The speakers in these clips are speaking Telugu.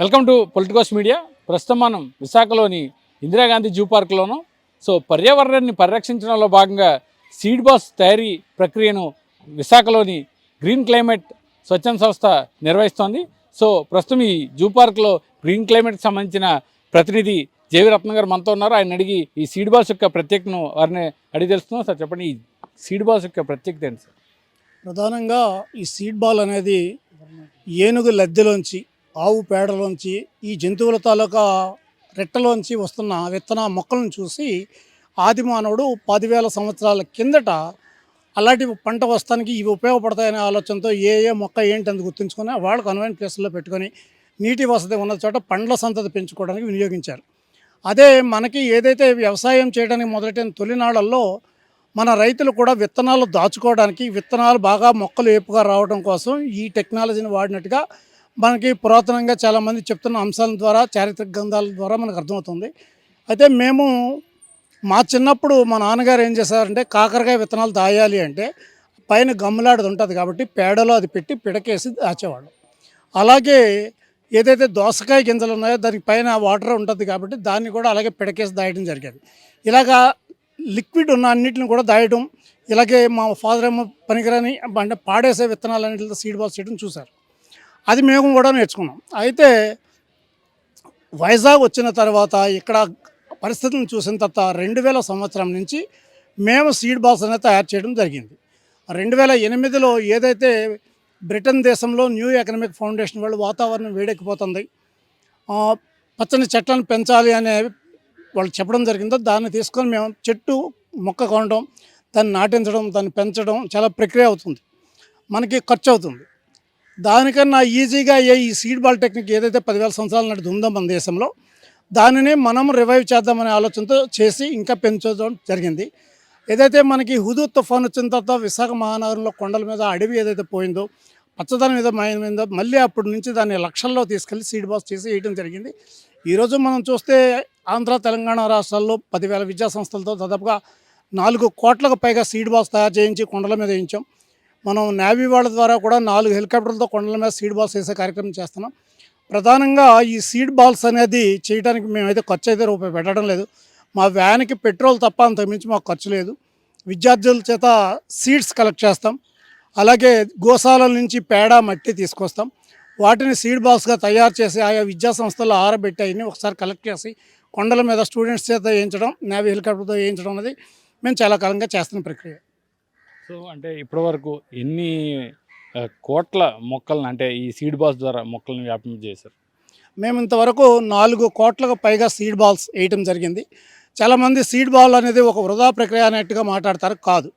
Welcome to Politicos media. ప్రస్తుతం మనం విశాఖలోని ఇందిరాగాంధీ జూ పార్క్లోను. పర్యావరణాన్ని పరిరక్షించడంలో భాగంగా సీడ్ బాస్ తయారీ ప్రక్రియను విశాఖలోని గ్రీన్ క్లైమేట్ స్వచ్ఛంద సంస్థ నిర్వహిస్తోంది. ప్రస్తుతం ఈ జూ పార్క్లో గ్రీన్ క్లైమేట్కి సంబంధించిన ప్రతినిధి జేవి రత్న గారు మనతో ఉన్నారు. ఆయన అడిగి ఈ సీడ్ బాల్స్ యొక్క ప్రత్యేకతను వారిని అడిగి తెలుస్తున్నాం. సార్ చెప్పండి, ఈ సీడ్ బాల్స్ యొక్క ప్రత్యేకత ఏంటి సార్? ప్రధానంగా ఈ సీడ్ బాల్ అనేది ఏనుగు లద్దెలోంచి, ఆవు పేడలోంచి, ఈ జంతువుల తాలూకా రెట్టలోంచి వస్తున్న విత్తన మొక్కలను చూసి ఆది మానవుడు 10,000 సంవత్సరాల కిందట అలాంటి పంట వస్తానికి ఇవి ఉపయోగపడతాయనే ఆలోచనతో ఏ మొక్క ఏంటి అని గుర్తుంచుకొని వాళ్ళు కన్వైన్ ప్లేస్లో పెట్టుకొని నీటి వసతి ఉన్న చోట పండ్ల సంతతి పెంచుకోవడానికి వినియోగించారు. అదే మనకి ఏదైతే వ్యవసాయం చేయడానికి మొదలైన తొలినాళ్లలో మన రైతులు కూడా విత్తనాలు దాచుకోవడానికి, విత్తనాలు బాగా మొక్కలు ఏపుగా రావడం కోసం ఈ టెక్నాలజీని వాడినట్టుగా మనకి పురాతనంగా చాలామంది చెప్తున్న అంశాల ద్వారా, చారిత్రక గ్రంథాల ద్వారా మనకు అర్థమవుతుంది. అయితే మేము మా చిన్నప్పుడు మా నాన్నగారు ఏం చేశారంటే, కాకరకాయ విత్తనాలు దాయాలి అంటే పైన గమ్ములాడది ఉంటుంది కాబట్టి పేడలో అది పెట్టి పిడకేసి దాచేవాళ్ళు. అలాగే ఏదైతే దోసకాయ గింజలు ఉన్నాయో దానికి పైన వాటర్ ఉంటుంది కాబట్టి దాన్ని కూడా అలాగే పిడకేసి దాయడం జరిగేది. ఇలాగా లిక్విడ్ ఉన్న అన్నిటిని కూడా దాయడం, ఇలాగే మా ఫాదర్ ఏమో పనికిరాని అంటే పాడేసే విత్తనాలన్నింటితో సీడ్ బాల్స్ చేయడం చూశారు. అది మేము కూడా నేర్చుకున్నాం. అయితే వైజాగ్ వచ్చిన తర్వాత ఇక్కడ పరిస్థితులను చూసిన తర్వాత 2000 సంవత్సరం నుంచి మేము సీడ్ బాల్స్ అనేది తయారు చేయడం జరిగింది. 2008లో ఏదైతే బ్రిటన్ దేశంలో న్యూ ఎకనామిక్ ఫౌండేషన్ వాళ్ళు వాతావరణం వేడెక్కిపోతుంది, పచ్చని చెట్లను పెంచాలి అనే వాళ్ళు చెప్పడం జరిగిందో దాన్ని తీసుకొని మేము చెట్టు మొక్క కొనడం, దాన్ని నాటించడం, దాన్ని పెంచడం చాలా ప్రక్రియ అవుతుంది, మనకి ఖర్చు అవుతుంది. దానికన్నా ఈజీగా ఈ సీడ్ బాల్ టెక్నిక్ ఏదైతే 10,000 సంవత్సరాల నాటి ఉందో మన దేశంలో, దానిని మనం రివైవ్ చేద్దామనే ఆలోచనతో చేసి ఇంకా పెంచడం జరిగింది. ఏదైతే మనకి హుదూద్ తుఫాన్ వచ్చిన తర్వాత విశాఖ మహానగరంలో కొండల మీద అడవి ఏదైతే పోయిందో, పచ్చదనం మీద మాయమైందో, మళ్ళీ అప్పటి నుంచి దాన్ని లక్షల్లో తీసుకెళ్ళి సీడ్ బాల్స్ చేసి వేయడం జరిగింది. ఈరోజు మనం చూస్తే ఆంధ్ర, తెలంగాణ రాష్ట్రాల్లో 10,000 విద్యా సంస్థలతో దాదాపుగా 4 కోట్లకు పైగా సీడ్ బాల్స్ తయారు చేయించి కొండల మీద వేయించాం. మనం నేవీ వాళ్ళ ద్వారా కూడా 4 హెలికాప్టర్లతో కొండల మీద సీడ్ బాల్స్ వేసే కార్యక్రమం చేస్తున్నాం. ప్రధానంగా ఈ సీడ్ బాల్స్ అనేది చేయడానికి మేమైతే ఖర్చు అయితే రూపాయి పెట్టడం లేదు. మా వ్యాన్కి పెట్రోల్ తప్ప అంతకుమించి మాకు ఖర్చు లేదు. విద్యార్థుల చేత సీడ్స్ కలెక్ట్ చేస్తాం. అలాగే గోశాలల నుంచి పేడ, మట్టి తీసుకొస్తాం. వాటిని సీడ్ బాల్స్గా తయారు చేసి ఆయా విద్యా సంస్థల్లో ఆరబెట్టి అవన్నీ ఒకసారి కలెక్ట్ చేసి కొండల మీద స్టూడెంట్స్ చేత వేయించడం, నేవీ హెలికాప్టర్తో వేయించడం అనేది మేము చాలా కాలంగా చేస్తున్న ప్రక్రియ. అంటే ఇప్పటి వరకు ఎన్ని కోట్ల మొక్కలను, అంటే ఈ సీడ్ బాల్స్ ద్వారా మొక్కలను వ్యాపింప చేశారు? మేము ఇంతవరకు 4 కోట్లకు పైగా సీడ్ బాల్స్ వేయటం జరిగింది. చాలామంది సీడ్ బాల్ అనేది ఒక వృధా ప్రక్రియ అనేట్టుగా మాట్లాడతారు. కాదు,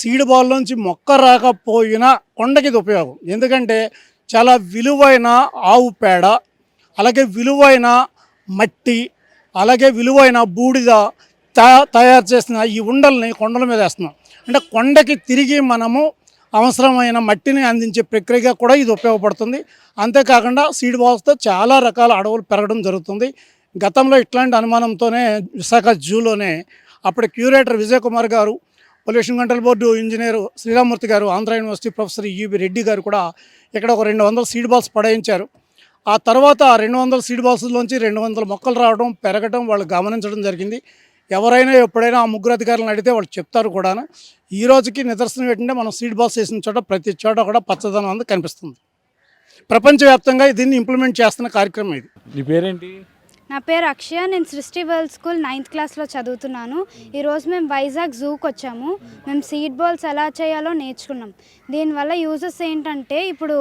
సీడ్ బాల్ నుంచి మొక్క రాకపోయినా కొండకి ఇది ఉపయోగం. ఎందుకంటే చాలా విలువైన ఆవు పేడ, అలాగే విలువైన మట్టి, అలాగే విలువైన బూడిద తయారు చేసిన ఈ ఉండల్ని కొండల మీద వేస్తున్నాం. అంటే కొండకి తిరిగి మనము అవసరమైన మట్టిని అందించే ప్రక్రియగా కూడా ఇది ఉపయోగపడుతుంది. అంతేకాకుండా సీడ్ బాల్స్తో చాలా రకాల అడవులు పెరగడం జరుగుతుంది. గతంలో ఇట్లాంటి అనుమానంతోనే విశాఖ జూలోనే అప్పటి క్యూరేటర్ విజయ్ కుమార్ గారు, pollution control board engineer Sriramurthy గారు, ఆంధ్ర యూనివర్సిటీ ప్రొఫెసర్ ఈవి రెడ్డి గారు కూడా ఇక్కడ ఒక 200 సీడ్ బాల్స్ పడేయించారు. ఆ తర్వాత 200 సీడ్ బాల్స్లోంచి 200 మొక్కలు రావడం, పెరగడం వాళ్ళు గమనించడం జరిగింది. ఎవరైనా ఎప్పుడైనా ఆ ముగ్గురు అధికారులను అడిగితే వాళ్ళు చెప్తారు కూడా. ఈ రోజుకి నిదర్శనం ఏంటంటే మనం సీడ్ బాల్స్ వేసిన చోట ప్రతి చోట కూడా పచ్చదనం అనేది కనిపిస్తుంది. ప్రపంచవ్యాప్తంగా దీన్ని ఇంప్లిమెంట్ చేస్తున్న కార్యక్రమం ఇది. నీ పేరేంటి? నా పేరు అక్షయ. నేను సృష్టి వరల్డ్ స్కూల్ 9th క్లాస్లో చదువుతున్నాను. ఈరోజు మేము వైజాగ్ జూకి వచ్చాము. మేము సీడ్ బాల్స్ ఎలా చేయాలో నేర్చుకున్నాం. దీనివల్ల యూజెస్ ఏంటంటే, ఇప్పుడు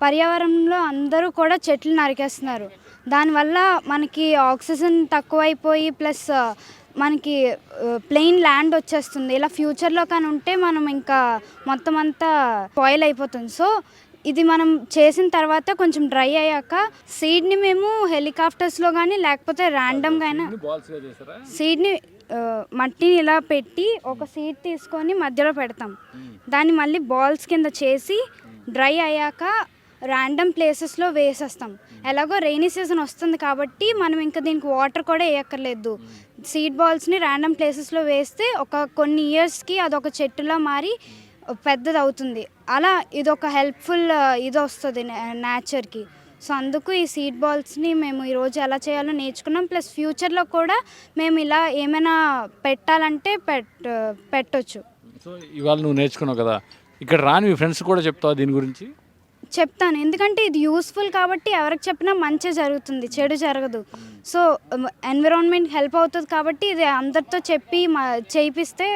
పర్యావరణంలో అందరూ కూడా చెట్లు నరికేస్తున్నారు. దానివల్ల మనకి ఆక్సిజన్ తక్కువైపోయి ప్లస్ మనకి ప్లెయిన్ ల్యాండ్ వచ్చేస్తుంది. ఇలా ఫ్యూచర్లో కానీ ఉంటే మనం ఇంకా మొత్తం అంతా స్పాయిల్ అయిపోతుంది. సో ఇది మనం చేసిన తర్వాత కొంచెం డ్రై అయ్యాక సీడ్ని మేము హెలికాప్టర్స్లో కానీ లేకపోతే ర్యాండమ్గా అయినా సీడ్ని మట్టిని ఇలా పెట్టి ఒక సీడ్ తీసుకొని మధ్యలో పెడతాం. దాన్ని మళ్ళీ బాల్స్ కింద చేసి డ్రై అయ్యాక ర్యాండమ్ ప్లేసెస్లో వేసేస్తాం. ఎలాగో రెయినీ సీజన్ వస్తుంది కాబట్టి మనం ఇంకా దీనికి వాటర్ కూడా వేయక్కర్లేదు. సీడ్ బాల్స్ని ర్యాండమ్ ప్లేసెస్లో వేస్తే కొన్ని ఇయర్స్కి అదొక చెట్టులా మారి పెద్దది అవుతుంది. అలా ఇదొక హెల్ప్ఫుల్ ఇది వస్తుంది నేచర్కి. సో అందుకు ఈ సీడ్ బాల్స్ని మేము ఈరోజు ఎలా చేయాలో నేర్చుకున్నాం. ప్లస్ ఫ్యూచర్లో కూడా మేము ఇలా ఏమైనా పెట్టాలంటే పెట్టొచ్చు. సో ఇవాళ నువ్వు నేర్చుకున్నావు కదా, ఇక్కడ రాని మీ ఫ్రెండ్స్ కూడా చెప్తావు దీని గురించి? చెప్తాను, ఎందుకంటే ఇది యూస్ఫుల్ కాబట్టి ఎవరికి చెప్పినా మంచి జరుగుతుంది, చెడు జరగదు. సో ఎన్విరాన్మెంట్ హెల్ప్ అవుతుంది కాబట్టి ఇది అందరితో చెప్పి చేయిస్తే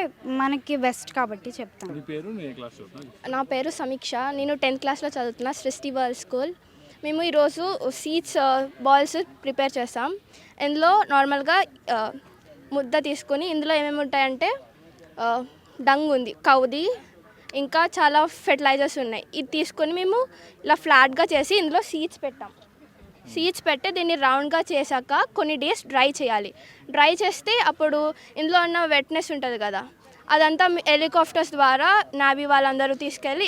మనకి బెస్ట్ కాబట్టి చెప్తాను. నీ పేరు, నీ క్లాస్ చదువుతున్నావు? నా పేరు సమీక్ష, నేను 10th క్లాస్లో చదువుతున్నా, సృష్టి వరల్డ్ స్కూల్. మేము ఈరోజు సీడ్స్ బాల్స్ ప్రిపేర్ చేస్తాం. ఇందులో నార్మల్గా ముద్ద తీసుకొని ఇందులో ఏమేమి ఉంటాయంటే డంగ్ ఉంది, కౌది, ఇంకా చాలా ఫెర్టిలైజర్స్ ఉన్నాయి. ఇది తీసుకొని మేము ఇలా ఫ్లాట్గా చేసి ఇందులో సీడ్స్ పెట్టాం. సీడ్స్ పెట్టి దీన్ని రౌండ్గా చేశాక కొన్ని డేస్ డ్రై చేయాలి. డ్రై చేస్తే అప్పుడు ఇందులో ఉన్న వెట్నెస్ ఉంటుంది కదా, అదంతా హెలికాప్టర్స్ ద్వారా నావీ వాళ్ళందరూ తీసుకెళ్ళి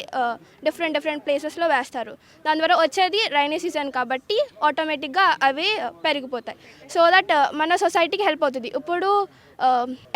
డిఫరెంట్ ప్లేసెస్లో వేస్తారు. దాని ద్వారా వచ్చేది రైనీ సీజన్ కాబట్టి ఆటోమేటిక్గా అవి పెరిగిపోతాయి. సో దట్ మన సొసైటీకి హెల్ప్ అవుతుంది. ఇప్పుడు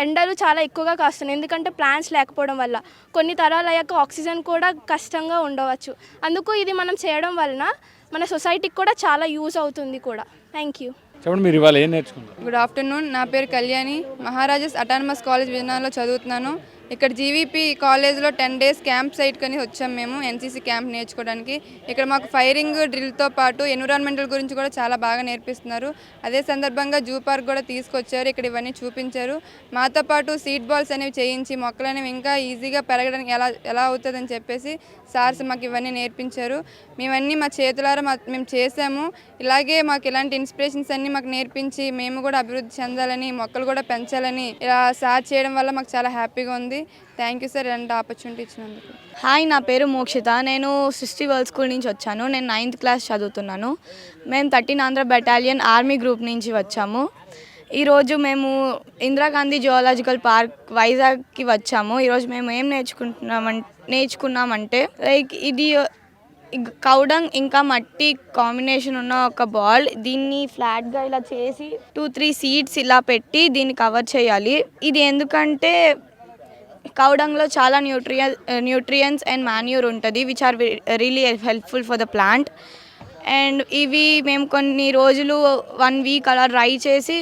ఎండలు చాలా ఎక్కువగా కాస్తున్నాయి, ఎందుకంటే ప్లాంట్స్ లేకపోవడం వల్ల. కొన్ని తరాలు అయ్యాక ఆక్సిజన్ కూడా కష్టంగా ఉండవచ్చు. అందుకు ఇది మనం చేయడం వలన మన సొసైటీకి కూడా చాలా యూజ్ అవుతుంది కూడా. Thank you. చెప్పండి, మీరు ఇవాళ ఏం నేర్చుకున్నారు? గుడ్ ఆఫ్టర్నూన్, నా పేరు కళ్యాణి, మహారాజాస్ అటానమస్ కాలేజ్ విజయనగరంలో చదువుతున్నాను. ఇక్కడ జీవీపీ కాలేజ్లో 10 days క్యాంప్ సైట్ కని వచ్చాం మేము ఎన్సీసీ క్యాంప్ నేర్చుకోవడానికి. ఇక్కడ మాకు ఫైరింగ్ డ్రిల్తో పాటు ఎన్విరాన్మెంటల్ గురించి కూడా చాలా బాగా నేర్పిస్తున్నారు. అదే సందర్భంగా జూ పార్క్ కూడా తీసుకొచ్చారు, ఇక్కడ ఇవన్నీ చూపించారు. మాతో పాటు సీడ్ బాల్స్ అనేవి చేయించి మొక్కలు అనేవి ఇంకా ఈజీగా పెరగడానికి ఎలా అవుతుందని చెప్పేసి సార్స్ మాకు ఇవన్నీ నేర్పించారు. మేమన్నీ మా చేతులారా మేము చేసాము. ఇలాగే మాకు ఇలాంటి ఇన్స్పిరేషన్స్ అన్నీ మాకు నేర్పించి మేము కూడా అభివృద్ధి చెందాలని, మొక్కలు కూడా పెంచాలని ఇలా సార్ చేయడం వల్ల మాకు చాలా హ్యాపీగా ఉంది. థ్యాంక్ యూ సార్ ఇలాంటి ఆపర్చునిటీ ఇచ్చినందుకు. హాయ్, నా పేరు మోక్షిత, నేను సృష్టి వరల్డ్ స్కూల్ నుంచి వచ్చాను. నేను 9th క్లాస్ చదువుతున్నాను. మేము 13 ఆంధ్ర బెటాలియన్ ఆర్మీ గ్రూప్ నుంచి వచ్చాము. ఈరోజు మేము ఇందిరాగాంధీ జువాలజికల్ పార్క్ వైజాగ్కి వచ్చాము. ఈరోజు మేము ఏం నేర్చుకున్నామంటే లైక్ ఇది కౌడంగ్ ఇంకా మట్టి కాంబినేషన్ ఉన్న ఒక బాల్, దీన్ని ఫ్లాట్గా ఇలా చేసి 2-3 సీడ్స్ ఇలా పెట్టి దీన్ని కవర్ చేయాలి. ఇది ఎందుకంటే కౌడంగ్లో చాలా న్యూట్రియన్స్ అండ్ మాన్యూర్ ఉంటుంది, which are really helpful for the plant. And ఇవి మేము కొన్ని రోజులు 1 week అలా డ్రై చేసి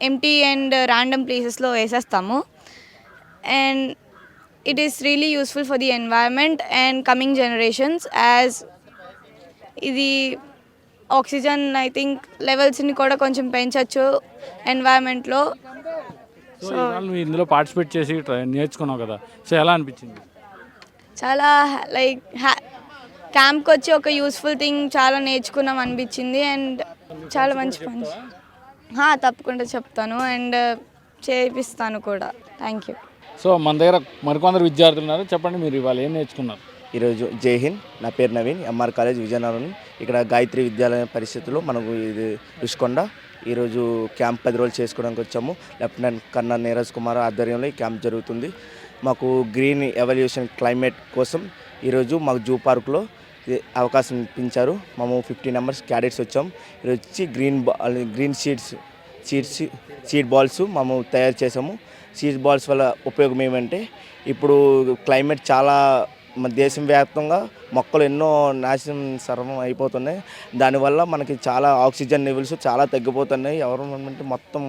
ఎంటీ అండ్ ర్యాండమ్ ప్లేసెస్లో వేసేస్తాము. And it is really useful for the environment and coming generations, as ఇది ఆక్సిజన్ ఐ థింక్ లెవెల్స్ని కూడా కొంచెం పెంచవచ్చు ఎన్వైరన్మెంట్లో. సో ఇవాళ నువ్వు ఇందులో పార్టిసిపేట్ చేసి నేర్చుకున్నావు కదా, సో ఎలా అనిపించింది? చాలా లైక్ క్యాంప్కి వచ్చి ఒక యూస్ఫుల్ థింగ్ చాలా నేర్చుకున్నాం అనిపించింది. అండ్ చాలా మంచి పని. తప్పకుండా చెప్తాను అండ్ చేపిస్తాను కూడా. Thank you. సో మన దగ్గర మరికొందరు విద్యార్థులు ఉన్నారు, చెప్పండి మీరు ఇవాళ ఏం నేర్చుకున్నారు? ఈరోజు జై హింద్, నా పేరు నవీన్, ఎంఆర్ కాలేజ్ విజయనగరం. ఇక్కడ గాయత్రి విద్యాలయ పరిస్థితుల్లో మనకు ఇది రుషికొండ. ఈరోజు క్యాంప్ 10 రోజులు చేసుకోవడానికి వచ్చాము. లెఫ్టినెంట్ కర్నల్ నీరజ్ కుమార్ ఆధ్వర్యంలో ఈ క్యాంప్ జరుగుతుంది. మాకు గ్రీన్ ఎవల్యూషన్ క్లైమేట్ కోసం ఈరోజు మాకు జూ పార్క్లో అవకాశం ఇప్పించారు. మేము 50 members క్యాడెట్స్ వచ్చాం. ఈరోజు వచ్చి గ్రీన్ సీడ్ బాల్స్ మేము తయారు చేసాము. సీడ్ బాల్స్ వల్ల ఉపయోగం ఏమంటే ఇప్పుడు క్లైమేట్ చాలా మన దేశం వ్యాప్తంగా మొక్కలు ఎన్నో నాశనం సర్వం అయిపోతున్నాయి. దానివల్ల మనకి చాలా ఆక్సిజన్ లెవెల్స్ చాలా తగ్గిపోతున్నాయి. ఎవరు మొత్తం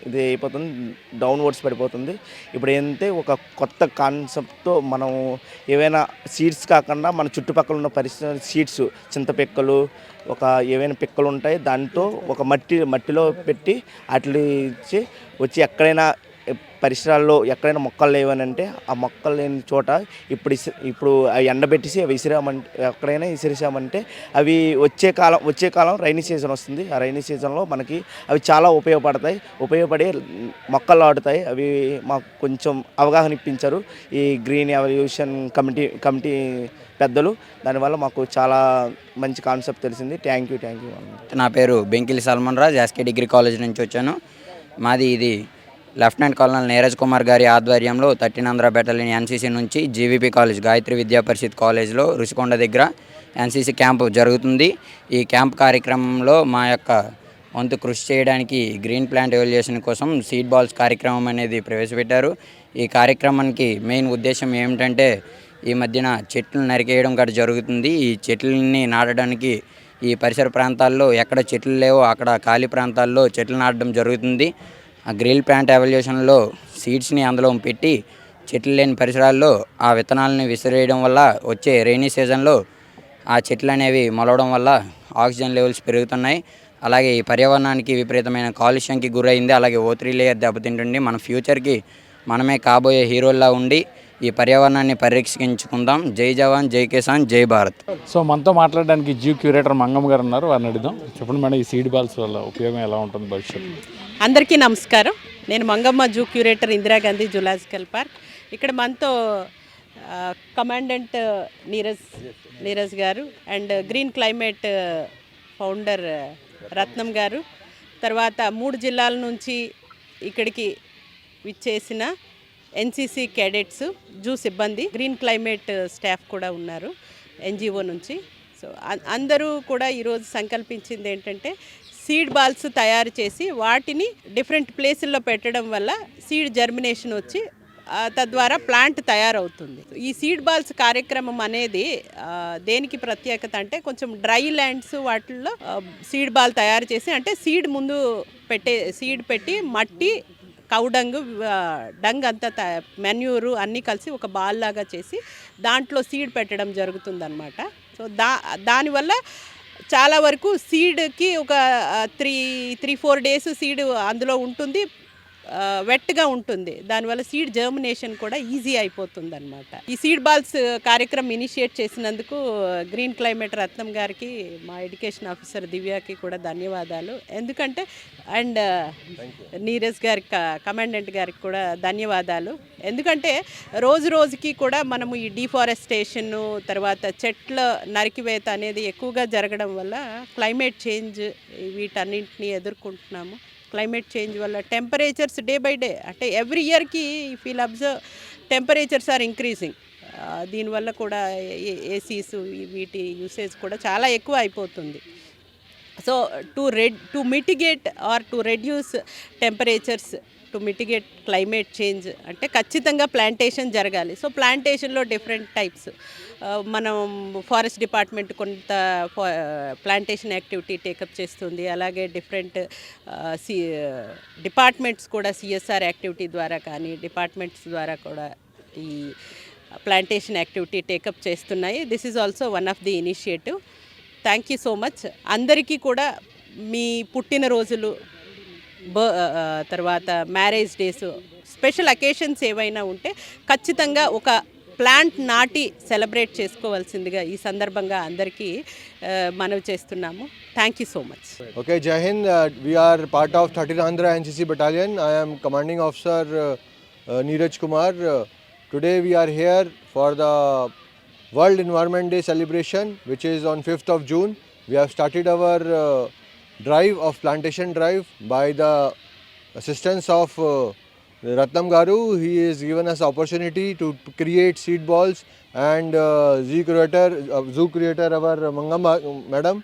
ఇది అయిపోతుంది, డౌన్వర్డ్స్ పడిపోతుంది. ఇప్పుడు ఏంటంటే ఒక కొత్త కాన్సెప్ట్తో మనం ఏవైనా సీడ్స్ కాకుండా మన చుట్టుపక్కల ఉన్న పరిస్థితి సీడ్స్, చింతపిక్కలు, ఒక ఏవైనా పిక్కలు ఉంటాయి, దాంతో ఒక మట్టిలో పెట్టి అట్లా ఇచ్చి వచ్చి ఎక్కడైనా పరిసరాల్లో ఎక్కడైనా మొక్కలు లేవనంటే ఆ మొక్కలు లేని చోట ఇప్పుడు ఎండబెట్టేసి విసిరామంటే ఎక్కడైనా విసిరేసామంటే అవి వచ్చే కాలం రైనీ సీజన్ వస్తుంది. ఆ రైనీ సీజన్లో మనకి అవి చాలా ఉపయోగపడి మొక్కలు ఆడుతాయి. అవి మాకు కొంచెం అవగాహన ఇప్పించారు ఈ గ్రీన్ ఎవల్యూషన్ కమిటీ పెద్దలు. దానివల్ల మాకు చాలా మంచి కాన్సెప్ట్ తెలిసింది. Thank you. నా పేరు Benkili Salman Raj, SK degree college నుంచి వచ్చాను. మాది ఇది లెఫ్టినెంట్ కర్నల్ నీరజ్ కుమార్ గారి ఆధ్వర్యంలో 13 ఆంధ్ర బెటాలియన్ ఎన్సీసీ నుంచి జీవీపీ కాలేజ్ గాయత్రి విద్యా పరిషత్ కాలేజ్లో రుషికొండ దగ్గర ఎన్సీసీ క్యాంపు జరుగుతుంది. ఈ క్యాంప్ కార్యక్రమంలో మా యొక్క వంతు కృషి చేయడానికి గ్రీన్ ప్లాంట్ ఎవల్యూషన్ కోసం సీడ్ బాల్స్ కార్యక్రమం అనేది ప్రవేశపెట్టారు. ఈ కార్యక్రమానికి మెయిన్ ఉద్దేశం ఏమిటంటే ఈ మధ్యన చెట్లు నరికేయడం గట్రా జరుగుతుంది. ఈ చెట్లని నాటడానికి ఈ పరిసర ప్రాంతాల్లో ఎక్కడ చెట్లు లేవో అక్కడ ఖాళీ ప్రాంతాల్లో చెట్లు నాటడం జరుగుతుంది. ఆ గ్రిల్ ప్లాంట్ ఎవల్యూషన్లో సీడ్స్ని అందులో పెట్టి చెట్లు లేని పరిసరాల్లో ఆ విత్తనాలని విసిరేయడం వల్ల వచ్చే రైనీ సీజన్లో ఆ చెట్లు అనేవి మొలవడం వల్ల ఆక్సిజన్ లెవెల్స్ పెరుగుతున్నాయి. అలాగే ఈ పర్యావరణానికి విపరీతమైన కాలుష్యంకి గురైంది. అలాగే O3 లేయర్ దెబ్బతింటుంది. మన ఫ్యూచర్కి మనమే కాబోయే హీరోల్లా ఉండి ఈ పర్యావరణాన్ని పరిరక్షించుకుందాం. జై జవాన్, జై కిసాన్, జై భారత్. సో మనతో మాట్లాడడానికి జూ క్యూరేటర్ మంగమ్మ గారు ఉన్నారు, వారిని అడుగుదాం. చెప్పండి మేడం, ఈ సీడ్ బాల్స్ వల్ల ఉపయోగం ఎలా ఉంటుంది భవిష్యత్తు? అందరికీ నమస్కారం. నేను Mangamma, zoo curator, Indira Gandhi zoological park. ఇక్కడ మనతో కమాండెంట్ నీరజ్ గారు అండ్ గ్రీన్ క్లైమేట్ ఫౌండర్ రత్నం గారు, తర్వాత 3 జిల్లాల నుంచి ఇక్కడికి విచ్చేసిన ఎన్సీసీ క్యాడెట్స్, జూ సిబ్బంది, గ్రీన్ క్లైమేట్ స్టాఫ్ కూడా ఉన్నారు ఎన్జిఓ నుంచి. సో అందరూ కూడా ఈరోజు సంకల్పించింది ఏంటంటే సీడ్ బాల్స్ తయారు చేసి వాటిని డిఫరెంట్ ప్లేసుల్లో పెట్టడం వల్ల సీడ్ జర్మినేషన్ వచ్చి తద్వారా ప్లాంట్ తయారవుతుంది. ఈ సీడ్ బాల్స్ కార్యక్రమం అనేది దేనికి ప్రత్యేకత అంటే కొంచెం డ్రై ల్యాండ్స్ వాటిల్లో సీడ్ బాల్ తయారు చేసి, అంటే సీడ్ ముందు సీడ్ పెట్టి మట్టి, కౌడంగు, డంగ్ అంతా మెన్యూరు అన్నీ కలిసి ఒక బాల్ లాగా చేసి దాంట్లో సీడ్ పెట్టడం జరుగుతుందన్నమాట. సో దానివల్ల చాలా వరకు సీడ్కి ఒక 3-4 డేస్ సీడ్ అందులో ఉంటుంది, వెట్గా ఉంటుంది. దానివల్ల సీడ్ జర్మినేషన్ కూడా ఈజీ అయిపోతుంది అనమాట. ఈ సీడ్ బాల్స్ కార్యక్రమం ఇనిషియేట్ చేసినందుకు గ్రీన్ క్లైమేట్ రత్నం గారికి, మా ఎడ్యుకేషన్ ఆఫీసర్ దివ్యాకి కూడా ధన్యవాదాలు. ఎందుకంటే అండ్ నీరజ్ గారికి, కమాండెంట్ గారికి కూడా ధన్యవాదాలు. ఎందుకంటే రోజు రోజుకి కూడా మనము ఈ డిఫారెస్టేషన్, తర్వాత చెట్ల నరికివేత అనేది ఎక్కువగా జరగడం వల్ల క్లైమేట్ చేంజ్ వీటన్నింటినీ ఎదుర్కొంటున్నాము. క్లైమేట్ చేంజ్ వల్ల టెంపరేచర్స్ డే బై డే, అంటే ఎవ్రీ ఇయర్కి if will observe temperatures are increasing. దీనివల్ల కూడా ఏసీస్ వీటి యూసేజ్ కూడా చాలా ఎక్కువ అయిపోతుంది. So to mitigate or to reduce temperatures, to mitigate climate change అంటే ఖచ్చితంగా ప్లాంటేషన్ జరగాలి. సో ప్లాంటేషన్లో డిఫరెంట్ టైప్స్, మనం ఫారెస్ట్ డిపార్ట్మెంట్ కొంత ప్లాంటేషన్ యాక్టివిటీ టేకప్ చేస్తుంది. అలాగే డిఫరెంట్ డిపార్ట్మెంట్స్ కూడా సిఎస్ఆర్ యాక్టివిటీ ద్వారా కానీ డిపార్ట్మెంట్స్ ద్వారా కూడా ఈ ప్లాంటేషన్ యాక్టివిటీ టేకప్ చేస్తున్నాయి. This is also one of the initiative. Thank you so much. అందరికీ కూడా మీ పుట్టినరోజులు, తర్వాత మ్యారేజ్ డేస్, స్పెషల్ అకేషన్స్ ఏవైనా ఉంటే ఖచ్చితంగా ఒక ప్లాంట్ నాటి సెలబ్రేట్ చేసుకోవాల్సిందిగా ఈ సందర్భంగా అందరికీ మనవి చేస్తున్నాము. Thank you so much. Okay, Jai Hind. We are part of 13th Andhra NCC Battalion. I am Commanding Officer Neeraj Kumar. Today we are here for the World Environment Day celebration, which is on 5th of June. We have started our drive of plantation drive by the assistance of Ratnam Garu. He has given us opportunity to create seed balls, and zoo creator our Mangam madam,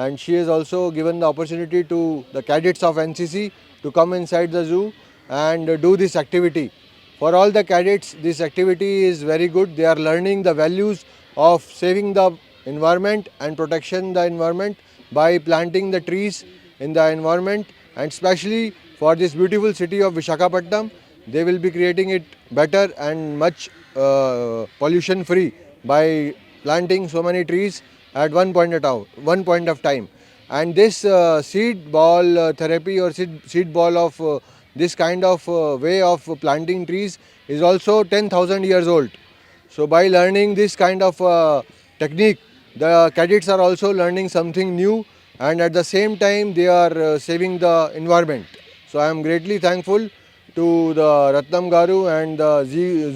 and she has also given the opportunity to the cadets of NCC to come inside the zoo and do this activity. For all the cadets, this activity is very good. They are learning the values of saving the environment and protection the environment by planting the trees in the environment, and especially for this beautiful city of Visakhapatnam, they will be creating it better and much pollution free by planting so many trees at one point of time. And this seed ball therapy or seed ball of this kind of way of planting trees is also 10,000 years old. So by learning this kind of technique, the cadets are also learning something new, and at the same time they are saving the environment. So I am greatly thankful to the Ratnam Garu and the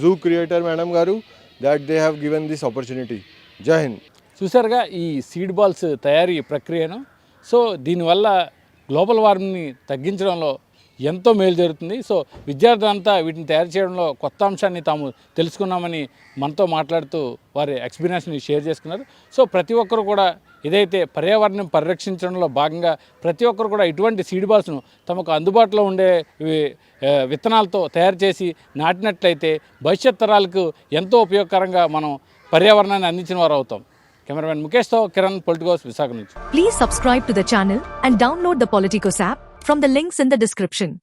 zoo creator Madam Garu that they have given this opportunity. Jai Hind. చూసారుగా ఈ సీడ్ బాల్స్ తయారీ ప్రక్రియను. సో దీనివల్ల గ్లోబల్ వార్మింగ్ని తగ్గించడంలో ఎంతో మేలు జరుగుతుంది. సో విద్యార్థులంతా వీటిని తయారు చేయడంలో కొత్త అంశాన్ని తాము తెలుసుకున్నామని మనతో మాట్లాడుతూ వారి ఎక్స్పీరియన్స్ని షేర్ చేసుకున్నారు. సో ప్రతి ఒక్కరు కూడా ఏదైతే పర్యావరణం పరిరక్షించడంలో భాగంగా ప్రతి ఒక్కరు కూడా ఇటువంటి సీడ్ బాల్స్ను తమకు అందుబాటులో ఉండే విత్తనాలతో తయారు చేసి నాటినట్లయితే భవిష్యత్ తరాలకు ఎంతో ఉపయోగకరంగా మనం పర్యావరణాన్ని అందించిన వారు అవుతాం. కెమెరామెన్ ముఖేష్తో కిరణ్, పొలిటికోస్, విశాఖ నుంచి. Please subscribe to the channel and download the Politicos app from the links in the description.